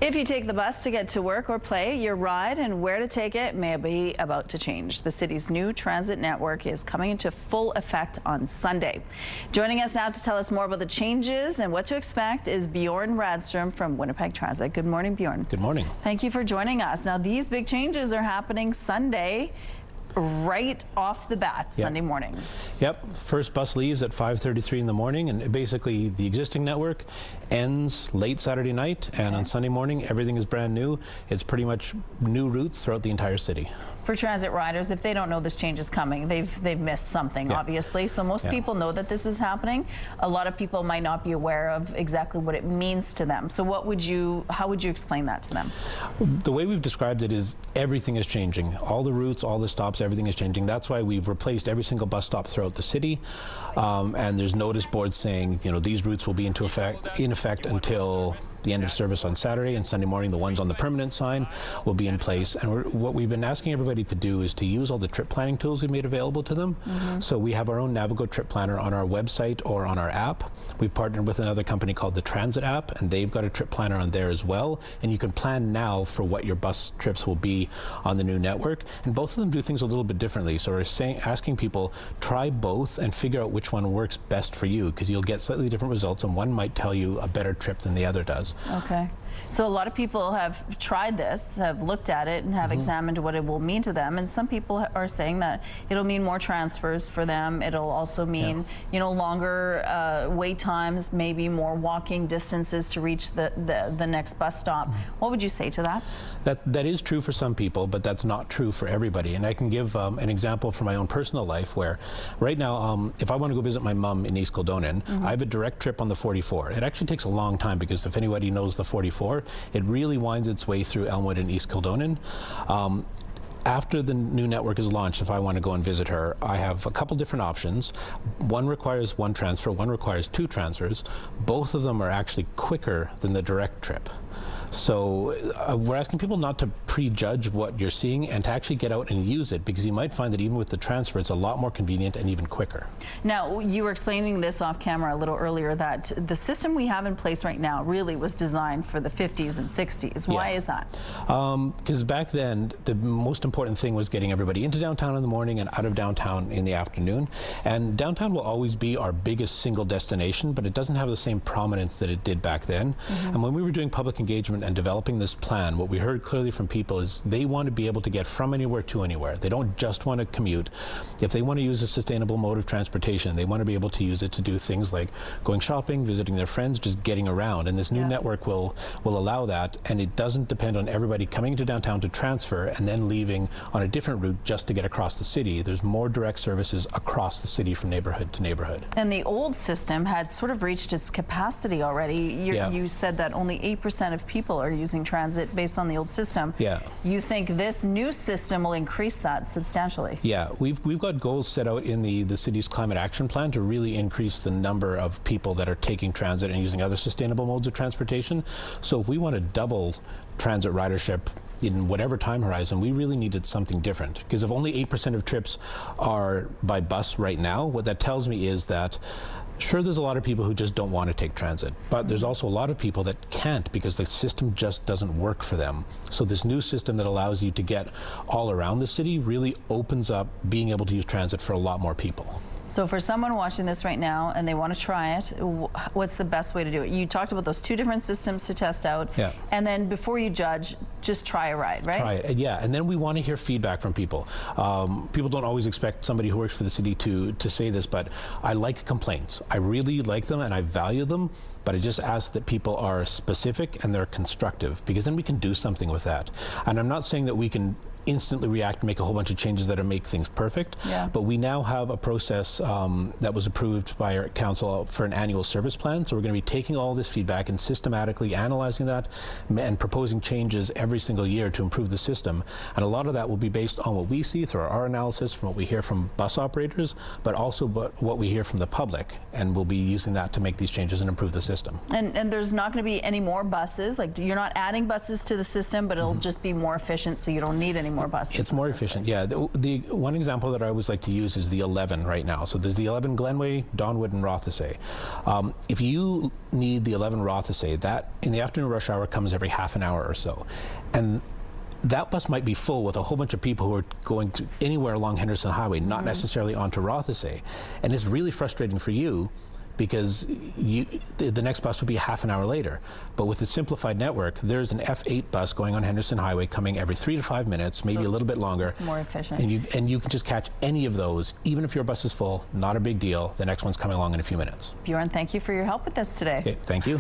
If you take the bus to get to work or play, your ride and where to take it may be about to change. The city's new transit network is coming into full effect on Sunday. Joining us now to tell us more about the changes and what to expect is Bjorn Radstrom from Winnipeg Transit. Good morning, Bjorn. Good morning. Thank you for joining us. Now, these big changes are happening Sunday, right off the bat, Sunday morning. Yep, first bus leaves at 5:33 in the morning, and basically the existing network ends late Saturday night, and on Sunday morning everything is brand new. It's pretty much new routes throughout the entire city. For transit riders, if they don't know this change is coming, they've missed something, obviously. So most people know that this is happening. A lot of people might not be aware of exactly what it means to them. So how would you explain that to them? The way we've described it is everything is changing. All the routes, all the stops, everything is changing. That's why we've replaced every single bus stop throughout the city. And there's notice boards saying, you know, these routes will be in effect until the end of service on Saturday, and Sunday morning the ones on the permanent sign will be in place. And what we've been asking everybody to do is to use all the trip planning tools we made available to them. So we have our own Navigo trip planner on our website or on our app. We've partnered with another company called the Transit app, and they've got a trip planner on there as well. And you can plan now for what your bus trips will be on the new network. And both of them do things a little bit differently. So we're asking people, try both and figure out which one works best for you, because you'll get slightly different results, and one might tell you a better trip than the other does. Okay. So a lot of people have tried this, have looked at it, and have examined what it will mean to them. And some people are saying that it'll mean more transfers for them. It'll also mean, you know, longer wait times, maybe more walking distances to reach the next bus stop. What would you say to that? That is true for some people, but that's not true for everybody. And I can give an example from my own personal life, where right now, if I want to go visit my mom in East Kildonan, I have a direct trip on the 44. It actually takes a long time, because if anybody knows the 44, it really winds its way through Elmwood and East Kildonan. After the new network is launched, if I want to go and visit her, I have a couple different options. One requires one transfer, one requires two transfers. Both of them are actually quicker than the direct trip. So we're asking people not to prejudge what you're seeing and to actually get out and use it, because you might find that even with the transfer, it's a lot more convenient and even quicker. Now, you were explaining this off camera a little earlier, that the system we have in place right now really was designed for the 50s and 60s. Why is that? Because back then, the most important thing was getting everybody into downtown in the morning and out of downtown in the afternoon. And downtown will always be our biggest single destination, but it doesn't have the same prominence that it did back then. And when we were doing public engagement and developing this plan, what we heard clearly from people is they want to be able to get from anywhere to anywhere. They don't just want to commute. If they want to use a sustainable mode of transportation, they want to be able to use it to do things like going shopping, visiting their friends, just getting around. And this new network will allow that, and it doesn't depend on everybody coming to downtown to transfer and then leaving on a different route just to get across the city. There's more direct services across the city from neighborhood to neighborhood. And the old system had sort of reached its capacity already. You said that only 8% of people are using transit based on the old system. You think this new system will increase that substantially? Yeah, we've got goals set out in the city's climate action plan to really increase the number of people that are taking transit and using other sustainable modes of transportation. So if we want to double transit ridership in whatever time horizon, we really needed something different. Because if only 8% of trips are by bus right now, what that tells me is that sure, there's a lot of people who just don't want to take transit, but there's also a lot of people that can't because the system just doesn't work for them. So this new system that allows you to get all around the city really opens up being able to use transit for a lot more people. So for someone watching this right now and they want to try it, what's the best way to do it? You talked about those two different systems to test out. And then before you judge, just try a ride, right? Try it, and then we want to hear feedback from people. People don't always expect somebody who works for the city to say this, but I like complaints. I really like them and I value them, but I just ask that people are specific and they're constructive, because then we can do something with that. And I'm not saying that we can instantly react and make a whole bunch of changes that make things perfect, but we now have a process that was approved by our council for an annual service plan. So we're going to be taking all this feedback and systematically analyzing that and proposing changes every single year to improve the system. And a lot of that will be based on what we see through our analysis, from what we hear from bus operators, but also what we hear from the public. And we'll be using that to make these changes and improve the system. And there's not going to be any more buses, like you're not adding buses to the system, but it'll just be more efficient, so you don't need any more buses. It's more efficient, yeah. The one example that I always like to use is the 11 right now. So there's the 11 Glenway, Donwood, and Rothesay. If you need the 11 Rothesay, that in the afternoon rush hour comes every half an hour or so. And that bus might be full with a whole bunch of people who are going to anywhere along Henderson Highway, not necessarily onto Rothesay. And it's really frustrating for you because the next bus would be half an hour later. But with the simplified network, there's an F8 bus going on Henderson Highway coming every 3 to 5 minutes, maybe a little bit longer. It's more efficient. And you can just catch any of those, even if your bus is full, not a big deal. The next one's coming along in a few minutes. Bjorn, thank you for your help with this today. Okay, thank you.